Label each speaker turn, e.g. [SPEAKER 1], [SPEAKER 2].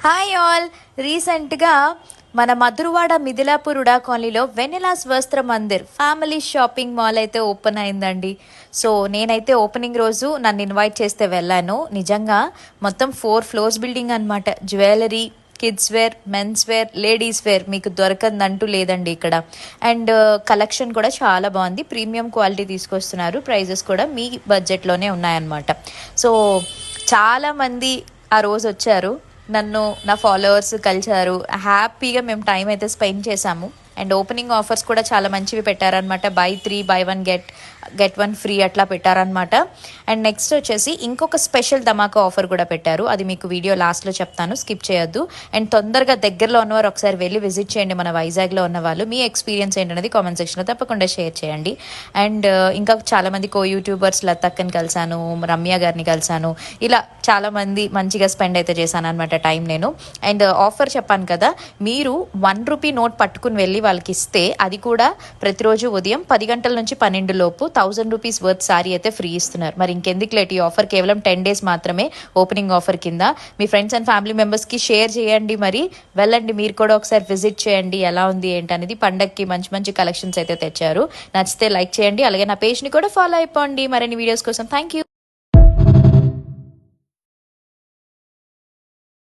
[SPEAKER 1] Hi all. రీసెంట్గా మన మధురవాడ మిథిలాపురుడా కాలనీలో వెనిలాస్ Vastra Mandir family shopping mall అయితే ఓపెన్ అయిందండి. సో నేనైతే ఓపెనింగ్ రోజు నన్ను ఇన్వైట్ చేస్తే వెళ్ళాను. నిజంగా మొత్తం 4 ఫ్లోర్స్ బిల్డింగ్ అనమాట. Jewellery, kids wear, men's wear, ladies wear మీకు దొరకందంటూ లేదండి ఇక్కడ. అండ్ కలెక్షన్ కూడా చాలా బాగుంది. ప్రీమియం క్వాలిటీ తీసుకొస్తున్నారు. ప్రైజెస్ కూడా మీ బడ్జెట్లోనే ఉన్నాయన్నమాట. సో చాలామంది ఆ రోజు వచ్చారు, నన్ను నా ఫాలోవర్స్ కలిశారు. హ్యాపీగా మేము టైం అయితే స్పెండ్ చేశాము. అండ్ ఓపెనింగ్ ఆఫర్స్ కూడా చాలా మంచివి పెట్టారనమాట. బై 3 బై 1 గెట్ 1 ఫ్రీ అట్లా పెట్టారనమాట. అండ్ నెక్స్ట్ వచ్చేసి ఇంకొక స్పెషల్ ధమాకా ఆఫర్ కూడా పెట్టారు. అది మీకు వీడియో లాస్ట్లో చెప్తాను, స్కిప్ చేయొద్దు. అండ్ తొందరగా దగ్గరలో ఉన్నవారు ఒకసారి వెళ్ళి విజిట్ చేయండి. మన వైజాగ్లో ఉన్న వాళ్ళు మీ ఎక్స్పీరియన్స్ ఏంటనేది కామెంట్ సెక్షన్లో తప్పకుండా షేర్ చేయండి. అండ్ ఇంకా చాలామంది యూట్యూబర్స్ లతక్కని కలిశాను, రమ్య గారిని కలిశాను. ఇలా చాలామంది మంచిగా స్పెండ్ అయితే చేశాను అనమాట టైం నేను. అండ్ ఆఫర్ చెప్పాను కదా, మీరు 1 రూపీ నోట్ పట్టుకుని వెళ్ళి వాళ్ళకి ఇస్తే అది కూడా ప్రతిరోజు ఉదయం 10 గంటల నుంచి 12 లోపు 1000 రూపీస్ వర్త్ సారీ అయితే ఫ్రీ ఇస్తున్నారు. మరి ఇంకెందుకు లేట్, ఈ ఆఫర్ కేవలం 10 డేస్ మాత్రమే ఓపెనింగ్ ఆఫర్ కింద. మీ ఫ్రెండ్స్ అండ్ ఫ్యామిలీ మెంబర్స్కి షేర్ చేయండి. మరి వెళ్ళండి, మీరు కూడా ఒకసారి విజిట్ చేయండి ఎలా ఉంది ఏంటనేది. పండగకి మంచి మంచి కలెక్షన్స్ అయితే తెచ్చారు. నచ్చితే లైక్ చేయండి, అలాగే నా పేజ్ని కూడా ఫాలో అయిపోండి మరిన్ని వీడియోస్ కోసం. Thank you.